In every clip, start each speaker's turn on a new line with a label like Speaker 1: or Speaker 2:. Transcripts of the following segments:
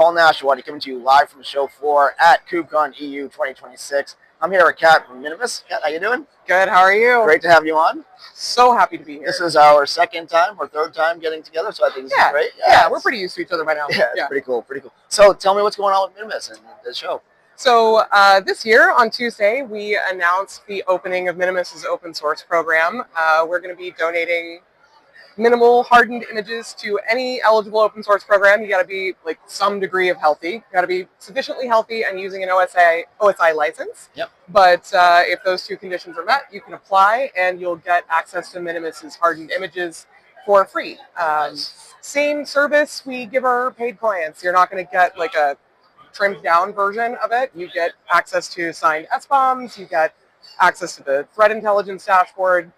Speaker 1: Paul Nashawati coming to you live from show 4 at KubeCon EU 2026. I'm here with Kat from Minimus. Kat, how you doing?
Speaker 2: Good, how are you?
Speaker 1: Great to have you on.
Speaker 2: So happy to be here.
Speaker 1: This is our second time or third time getting together, so I think this is great.
Speaker 2: Yeah, we're pretty used to each other by now.
Speaker 1: Yeah, it's pretty cool, pretty cool. So tell me what's going on with Minimus and the show.
Speaker 2: So this year on Tuesday, we announced the opening of Minimus's open source program. We're going to be donating minimal hardened images to any eligible open source program. You got to be like some degree of healthy. You got to be sufficiently healthy and using an OSI license.
Speaker 1: Yep.
Speaker 2: But if those two conditions are met, you can apply and you'll get access to Minimus's hardened images for free. Same service we give our paid clients. You're not going to get like a trimmed down version of it. You get access to signed SBOMs. You get access to the threat intelligence dashboard,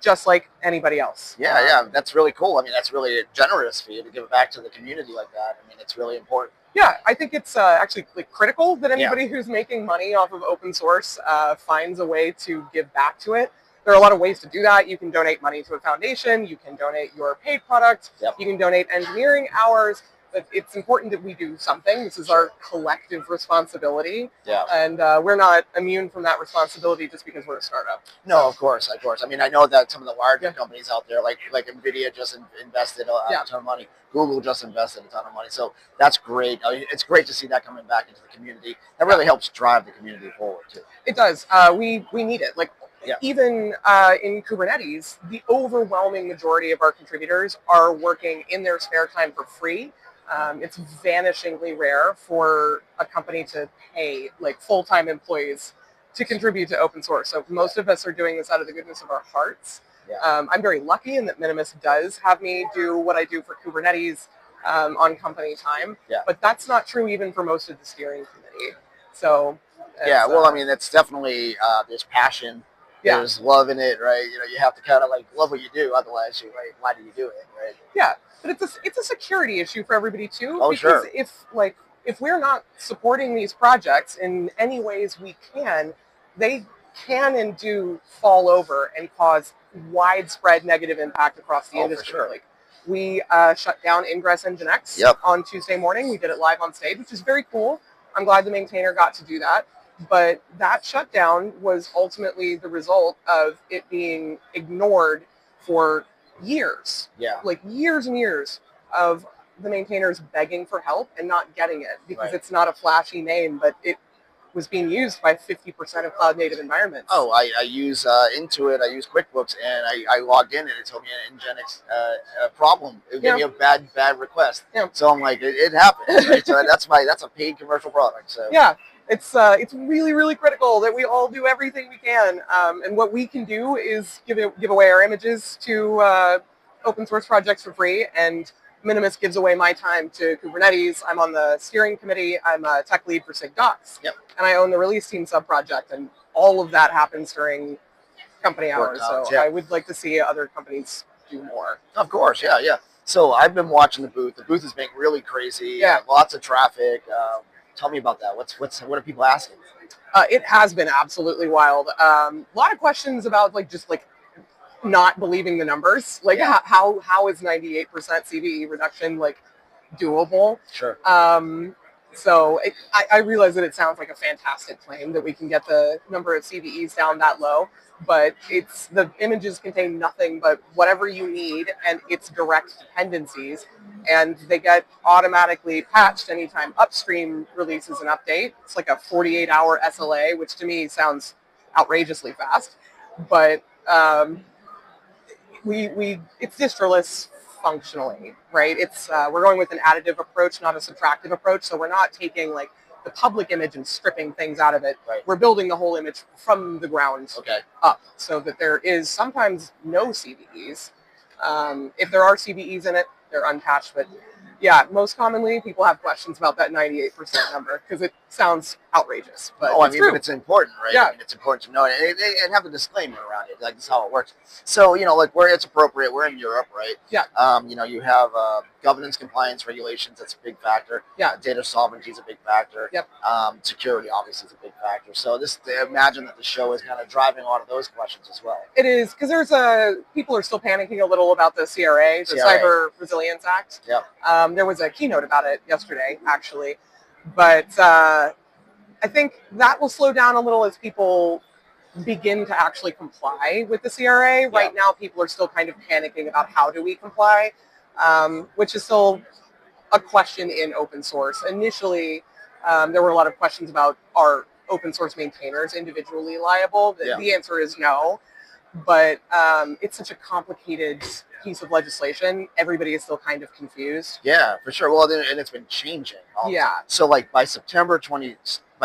Speaker 2: just like anybody else.
Speaker 1: Yeah, that's really cool. I mean, that's really generous for you to give back to the community like that. I mean, it's really important.
Speaker 2: Yeah, I think it's actually like critical that anybody who's making money off of open source finds a way to give back to it. There are a lot of ways to do that. You can donate money to a foundation. You can donate your paid product.
Speaker 1: Yep.
Speaker 2: You can donate engineering hours. But it's important that we do something. This is our collective responsibility.
Speaker 1: Yeah.
Speaker 2: And we're not immune from that responsibility just because we're a startup.
Speaker 1: No, of course. I mean, I know that some of the larger companies out there, like NVIDIA just invested a ton of money. Google just invested a ton of money. So that's great. I mean, it's great to see that coming back into the community. That really helps drive the community forward, too.
Speaker 2: It does. We need it. Like, even in Kubernetes, the overwhelming majority of our contributors are working in their spare time for free. It's vanishingly rare for a company to pay like full-time employees to contribute to open source. So most of us are doing this out of the goodness of our hearts. I'm very lucky in that Minimus does have me do what I do for Kubernetes on company time. But that's not true even for most of the steering committee. So
Speaker 1: well, I mean, it's definitely there's passion. There's love in it, right? You know, you have to kind of like love what you do, otherwise, why do you do it, right?
Speaker 2: Yeah, but it's a security issue for everybody too.
Speaker 1: Oh,
Speaker 2: because
Speaker 1: sure.
Speaker 2: if we're not supporting these projects in any ways we can, they can and do fall over and cause widespread negative impact across the industry.
Speaker 1: For sure.
Speaker 2: Like we shut down Ingress Nginx on Tuesday morning. We did it live on stage, which is very cool. I'm glad the maintainer got to do that. But that shutdown was ultimately the result of it being ignored for years. Like years and years of the maintainers begging for help and not getting it because it's not a flashy name, but it was being used by 50% of cloud native environments.
Speaker 1: Oh, I use Intuit, I use QuickBooks, and I logged in and it told me an Nginx problem. It gave me a bad request. So I'm like, it happened. Right? So that's a paid commercial product. So
Speaker 2: it's really, really critical that we all do everything we can. And what we can do is give away our images to open source projects for free. And Minimus gives away my time to Kubernetes. I'm on the steering committee. I'm a tech lead for SIG-Docs. And I own the release team sub-project. And all of that happens during company hours. So I would like to see other companies do more.
Speaker 1: Of course, yeah. So I've been watching the booth. The booth is being really crazy. Lots of traffic. Tell me about that. What are people asking?
Speaker 2: It has been absolutely wild. A lot of questions about just not believing the numbers. Like how is 98% CVE reduction doable?
Speaker 1: Sure.
Speaker 2: So I realize that it sounds like a fantastic claim that we can get the number of CVEs down that low, but the images contain nothing but whatever you need and its direct dependencies, and they get automatically patched anytime upstream releases an update. It's like a 48-hour SLA, which to me sounds outrageously fast, but it's distroless functionally, right? It's we're going with an additive approach, not a subtractive approach. So we're not taking the public image and stripping things out of it. We're building the whole image from the ground up, so that there is sometimes no CVEs. If there are CVEs in it, they're unpatched. But yeah, most commonly people have questions about that 98% number because it sounds outrageous, but
Speaker 1: oh, I
Speaker 2: it's
Speaker 1: mean,
Speaker 2: true.
Speaker 1: but it's important, right?
Speaker 2: Yeah.
Speaker 1: I mean, it's important to know it and have a disclaimer around it. Like, this is how it works. So, like where it's appropriate, we're in Europe, right?
Speaker 2: Yeah.
Speaker 1: You have governance, compliance, regulations. That's a big factor.
Speaker 2: Yeah.
Speaker 1: Data sovereignty is a big factor.
Speaker 2: Yep.
Speaker 1: Security, obviously, is a big factor. So imagine that the show is kind of driving a lot of those questions as well.
Speaker 2: It is, because people are still panicking a little about the CRA, the Cyber Resilience Act.
Speaker 1: Yep.
Speaker 2: There was a keynote about it yesterday, actually. But I think that will slow down a little as people begin to actually comply with the CRA.
Speaker 1: Yeah.
Speaker 2: Right now, people are still kind of panicking about how do we comply, which is still a question in open source. Initially, there were a lot of questions about are open source maintainers individually liable? The answer is no. But it's such a complicated piece of legislation. Everybody is still kind of confused.
Speaker 1: Yeah, for sure. Well, and it's been changing.
Speaker 2: Yeah.
Speaker 1: So like by September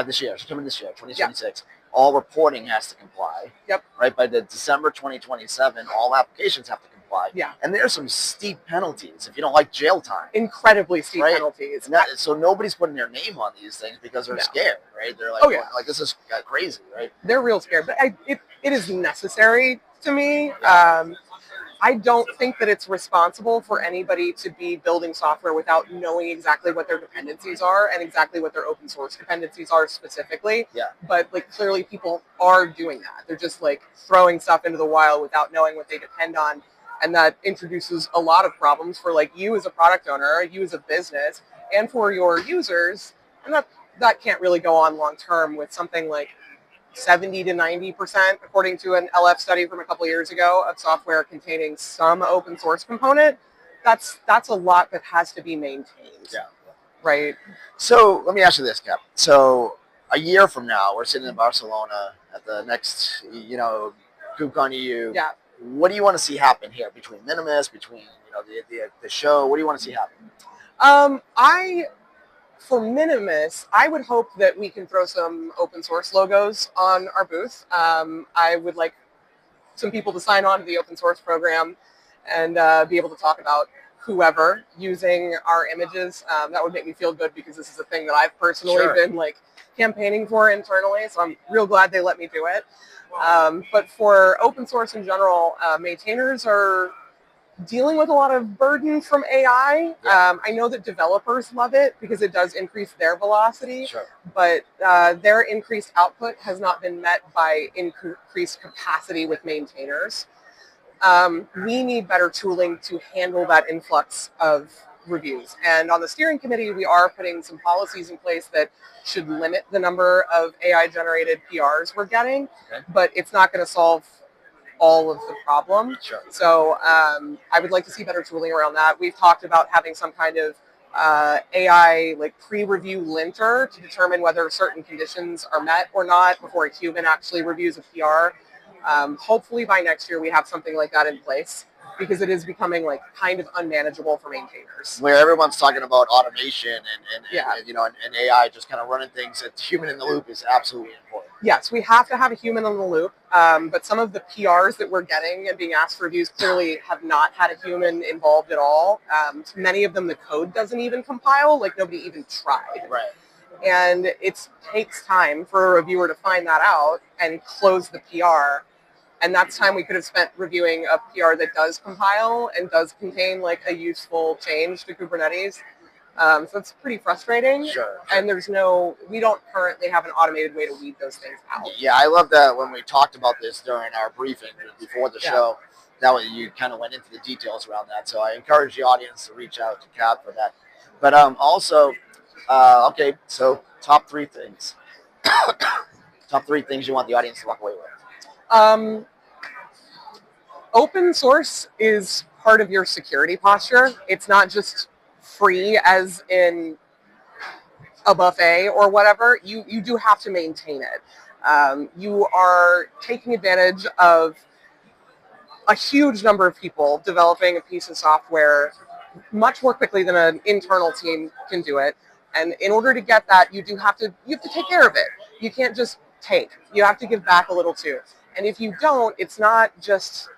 Speaker 1: this year, 2026, all reporting has to comply.
Speaker 2: Yep.
Speaker 1: Right. By the December 2027, all applications have to comply.
Speaker 2: Yeah.
Speaker 1: And there's some steep penalties if you don't like jail time.
Speaker 2: Incredibly steep penalties.
Speaker 1: So nobody's putting their name on these things because they're scared, right? They're like, like this is crazy, right?
Speaker 2: They're real scared, but it is necessary to me. I don't think that it's responsible for anybody to be building software without knowing exactly what their dependencies are and exactly what their open source dependencies are specifically.
Speaker 1: Yeah.
Speaker 2: But like clearly people are doing that. They're just like throwing stuff into the wild without knowing what they depend on. And that introduces a lot of problems for like you as a product owner, you as a business, and for your users. And that can't really go on long term with something like 70 to 90%, according to an LF study from a couple of years ago, of software containing some open source component. That's a lot that has to be maintained.
Speaker 1: Yeah.
Speaker 2: Right.
Speaker 1: So let me ask you this, Cap. So a year from now, we're sitting in Barcelona at the next, KubeCon EU.
Speaker 2: Yeah.
Speaker 1: What do you want to see happen here between Minimus, between the show? What do you want to see happen?
Speaker 2: For Minimus, I would hope that we can throw some open source logos on our booth. I would like some people to sign on to the open source program and be able to talk about whoever using our images. That would make me feel good because this is a thing that I've personally been like campaigning for internally. So I'm real glad they let me do it. But for open source in general, maintainers are dealing with a lot of burden from AI. I know that developers love it because it does increase their velocity, but their increased output has not been met by increased capacity with maintainers. We need better tooling to handle that influx of reviews. And on the steering committee, we are putting some policies in place that should limit the number of AI-generated PRs we're getting, but it's not going to solve all of the problem. So I would like to see better tooling around that. We've talked about having some kind of AI like pre-review linter to determine whether certain conditions are met or not before a human actually reviews a PR. Hopefully by next year we have something like that in place because it is becoming like kind of unmanageable for maintainers.
Speaker 1: Where everyone's talking about automation and AI just kind of running things, a human in the loop is absolutely important.
Speaker 2: Yes, we have to have a human in the loop, but some of the PRs that we're getting and being asked for reviews clearly have not had a human involved at all. Many of them, the code doesn't even compile, like nobody even tried.
Speaker 1: Right.
Speaker 2: And it takes time for a reviewer to find that out and close the PR. And that's time we could have spent reviewing a PR that does compile and does contain like a useful change to Kubernetes. So it's pretty frustrating. And we don't currently have an automated way to weed those things out.
Speaker 1: Yeah, I love that when we talked about this during our briefing before the show, that way you kind of went into the details around that. So I encourage the audience to reach out to Cap for that. But also, so top 3 things. Top 3 things you want the audience to walk away with.
Speaker 2: Open source is part of your security posture. It's not just free as in a buffet or whatever. You do have to maintain it. You are taking advantage of a huge number of people developing a piece of software much more quickly than an internal team can do it. And in order to get that, you have to take care of it. You can't just take. You have to give back a little too. And if you don't, it's not just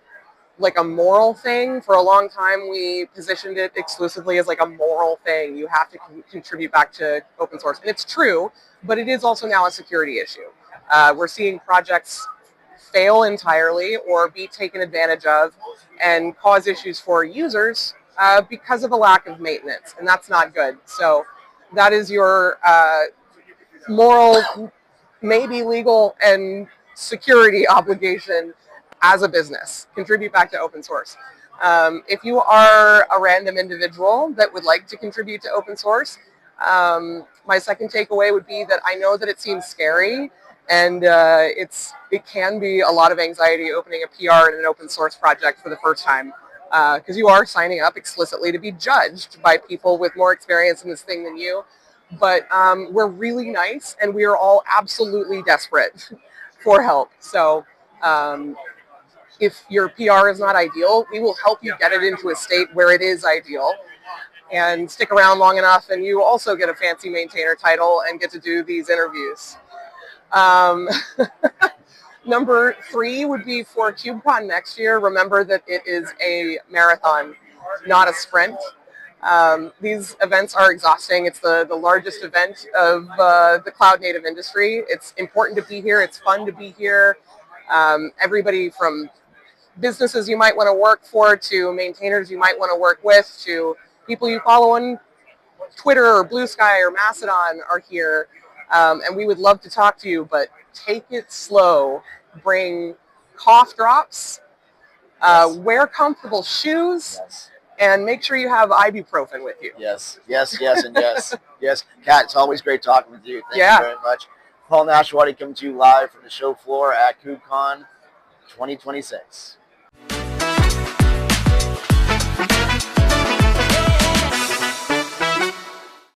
Speaker 2: like a moral thing. For a long time, we positioned it exclusively as like a moral thing. You have to contribute back to open source. And it's true, but it is also now a security issue. We're seeing projects fail entirely or be taken advantage of and cause issues for users because of a lack of maintenance. And that's not good. So that is your moral, maybe legal, and security obligation as a business. Contribute back to open source. If you are a random individual that would like to contribute to open source, my second takeaway would be that I know that it seems scary, and it can be a lot of anxiety opening a PR in an open source project for the first time, because you are signing up explicitly to be judged by people with more experience in this thing than you. But we're really nice, and we are all absolutely desperate for help. So if your PR is not ideal, we will help you get it into a state where it is ideal. And stick around long enough, and you also get a fancy maintainer title and get to do these interviews. Number 3 would be for KubeCon next year. Remember that it is a marathon, not a sprint. These events are exhausting. It's the largest event of the cloud native industry. It's important to be here. It's fun to be here. Everybody from businesses you might want to work for to maintainers you might want to work with to people you follow on Twitter or Blue Sky or Mastodon are here. And we would love to talk to you, but take it slow. Bring cough drops. Wear comfortable shoes.
Speaker 1: Yes.
Speaker 2: And make sure you have ibuprofen with you.
Speaker 1: Yes, yes, yes, and yes. Yes. Kat, it's always great talking with you. Thank you very much. Paul Nashwati coming to you live from the show floor at KubeCon 2026.